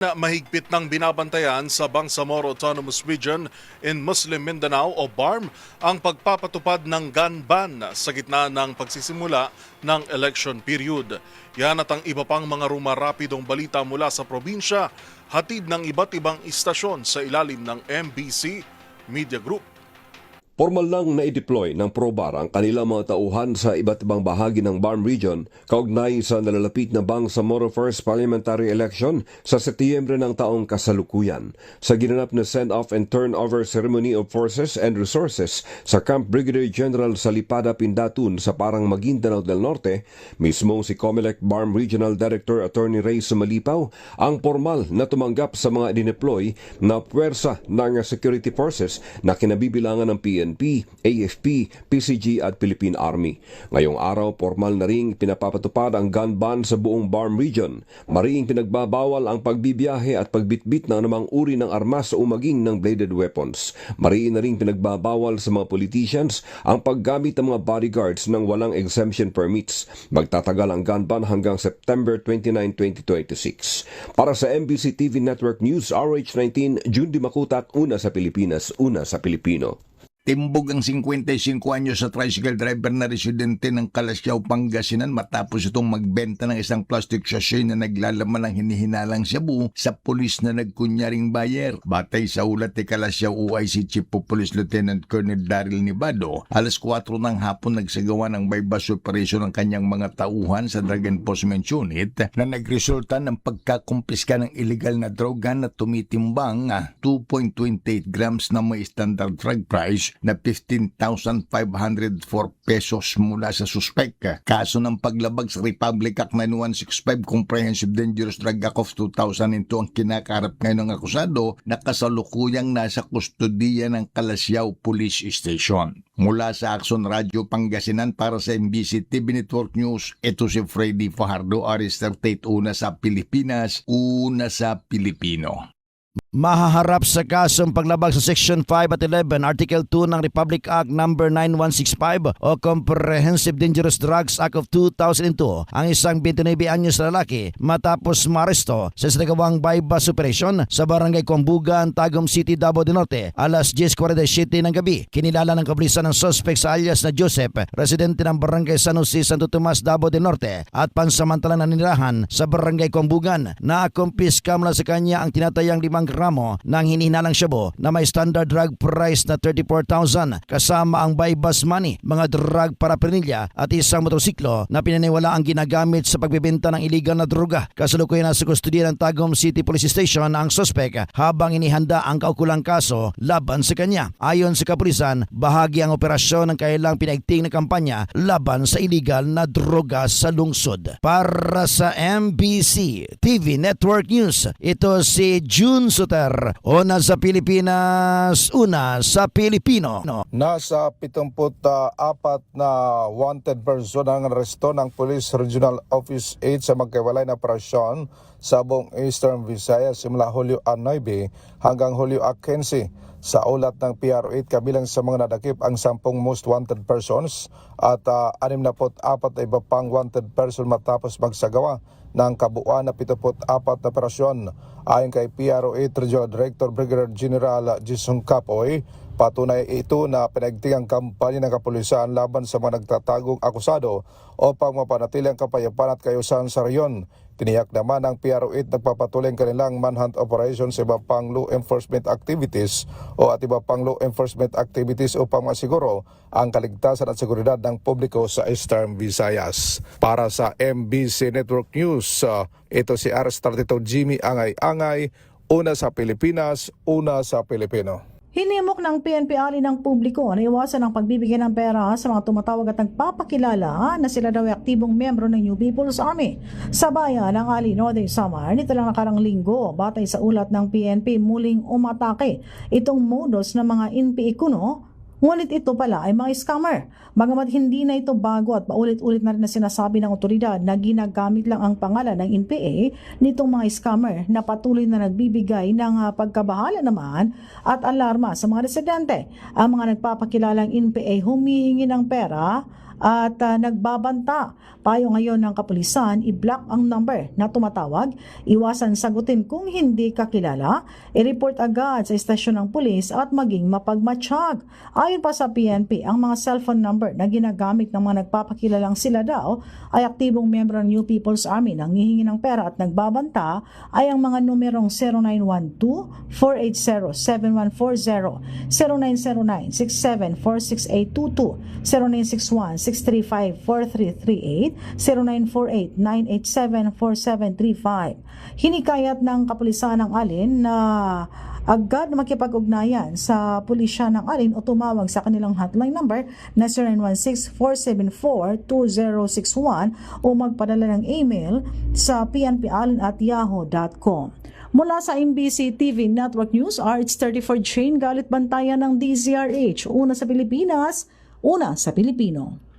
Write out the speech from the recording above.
Na mahigpit ng binabantayan sa Bangsamoro Autonomous Region in Muslim Mindanao o BARM ang pagpapatupad ng gun ban sa gitna ng pagsisimula ng election period. Yan at ang iba pang mga rumarapidong balita mula sa probinsya, hatid ng iba't ibang istasyon sa ilalim ng MBC Media Group. Formal lang na i-deploy ng PROBAR ang kanilang mga tauhan sa iba't ibang bahagi ng BARM Region kaugnay sa nalalapit na Bangsamoro First Parliamentary Election sa Setyembre ng taong kasalukuyan. Sa ginanap na send-off and turnover ceremony of forces and resources sa Camp Brigadier General Salipada Pindatun sa Parang Maguindanao del Norte, mismo si COMELEC BARM Regional Director Attorney Ray Sumalipaw ang formal na tumanggap sa mga dineploy na puwersa ng security forces na kinabibilangan ng PNP, AFP, PCG at Philippine Army. Ngayong araw, formal na ring pinapapatupad ang gun ban sa buong BARM Region. Mariing pinagbabawal ang pagbibiyahe at pagbitbit ng anumang uri ng armas o maging ng bladed weapons. Mariing na ring pinagbabawal sa mga politicians ang paggamit ng mga bodyguards ng walang exemption permits. Magtatagal ang gun ban hanggang September 29, 2026. Para sa MBC TV Network News, RH19, June Dimakutak, una sa Pilipinas, una sa Pilipino. Timbog ang 55 anyos sa tricycle driver na residente ng Kalasyaw, Pangasinan matapos itong magbenta ng isang plastic sachet na naglalaman ng hinihinalang shabu sa pulis na nagkunyaring buyer. Batay sa ulat ni Kalasyaw OIC Chief of Police Lieutenant Colonel Daryl Nibado, alas 4 ng hapon nagsagawa ng bypass operation ng kanyang mga tauhan sa Drug Enforcement Unit na nagresulta ng pagkakumpiska ng illegal na droga na tumitimbang 2.28 grams na may standard drug price na 15,504 pesos mula sa suspek. Kaso ng paglabag sa Republic Act 9165 Comprehensive Dangerous Drug Act of 2002 ang kinakaharap ngayon ng akusado na kasalukuyang nasa kustodiya ng Kalasyaw Police Station. Mula sa Action Radio Pangasinan para sa MBC TV Network News, ito si Freddy Fajardo, Arrested State, una sa Pilipinas, una sa Pilipino. Mahaharap sa kasong paglabag sa Section 5 at 11, Article 2 ng Republic Act No. 9165 o Comprehensive Dangerous Drugs Act of 2002 ang isang 29 anyos na lalaki matapos maresto sa sinagawang bypass operation sa Barangay Combugan, Tagum City, Davao del Norte alas 10:47 ng gabi. Kinilala ng kapulisan ng suspect sa alias na Joseph, residente ng Barangay San Jose, Santo Tomas, Davao del Norte at pansamantalang nanirahan sa Barangay Combugan. Nakumpiska mula sa kanya ang tinatayang 5 gramo ng hinihinalang shabu na may standard drug price na 34,000 kasama ang bypass money, mga drug paraphernalia at isang motorsiklo na pinaniwala ang ginagamit sa pagbebenta ng iligal na droga. Kasalukuyan na sa kustodiya ng Tagum City Police Station ang suspect habang inihanda ang kaukulang kaso laban sa kanya. Ayon sa kapulisan, bahagi ang operasyon ng kailang pinaigting na kampanya laban sa iligal na droga sa lungsod. Para sa MBC TV Network News, ito si June Suter, una sa Pilipinas, una sa Pilipino. Nasa 74 na wanted person ang aresto ng Police Regional Office 8 sa magkaiwalay na operasyon sa buong Eastern Visayas simula Hulyo 9 hanggang Hulyo 15. Sa ulat ng PRO8, kabilang sa mga nadakip ang 10 most wanted persons at 64 na iba pang wanted person matapos magsagawa ng kabuuan na 74 na operasyon. Ayon kay PRO8 Regional Director Brigadier General Jisung Kapoy, patunay ito na pinaigting ang kampanya ng kapulisan laban sa mga nagtatagong akusado upang mapanatili ang kapayapaan at kaayusan sa reyon. Tiniyak naman ng PRO8 nagpapatuloy ang kanilang manhunt operations sa iba pang law enforcement activities upang masiguro ang kaligtasan at seguridad ng publiko sa Eastern Visayas. Para sa MBC Network News, ito si RS32 Jimmy Angay-Angay, una sa Pilipinas, una sa Pilipino. Hinimok ng PNP ali ng publiko na iwasan ang pagbibigay ng pera sa mga tumatawag at nagpapakilala na sila daw ay aktibong miyembro ng New People's Army. Sa bayan ng Ali, Northern Samar, nito lang nakarang linggo, batay sa ulat ng PNP, muling umatake itong modus ng mga NPA kuno. Ngunit ito pala ay mga scammer. Bagamat hindi na ito bago at paulit-ulit na rin na sinasabi ng otoridad na ginagamit lang ang pangalan ng NPA nitong mga scammer na patuloy na nagbibigay ng pagkabahala naman at alarma sa mga residente. Ang mga nagpapakilalang NPA humihingi ng pera at nagbabanta. Payo ngayon ng kapulisan, i-block ang number na tumatawag, iwasan sagutin kung hindi kakilala, i-report agad sa istasyon ng pulis at maging mapagmatsyag. Ayon pa sa PNP, ang mga cellphone number na ginagamit ng mga nagpapakilalang sila daw ay aktibong miyembro ng New People's Army na nanghihingi ng pera at nagbabanta ay ang mga numerong 0912-480-7140, 0909-6746822, 0961-635-4338, 0948-987-4735. Hinikayat ng kapulisan ng Alin na agad makipag-ugnayan sa pulisya ng Alin o tumawag sa kanilang hotline number na 0916-474-2061 o magpadala ng email sa pnpalin@yahoo.com. Mula sa MBC TV Network News, RH34 Jane Galit Bantayan ng DZRH. Una sa Pilipinas, una sa Pilipino.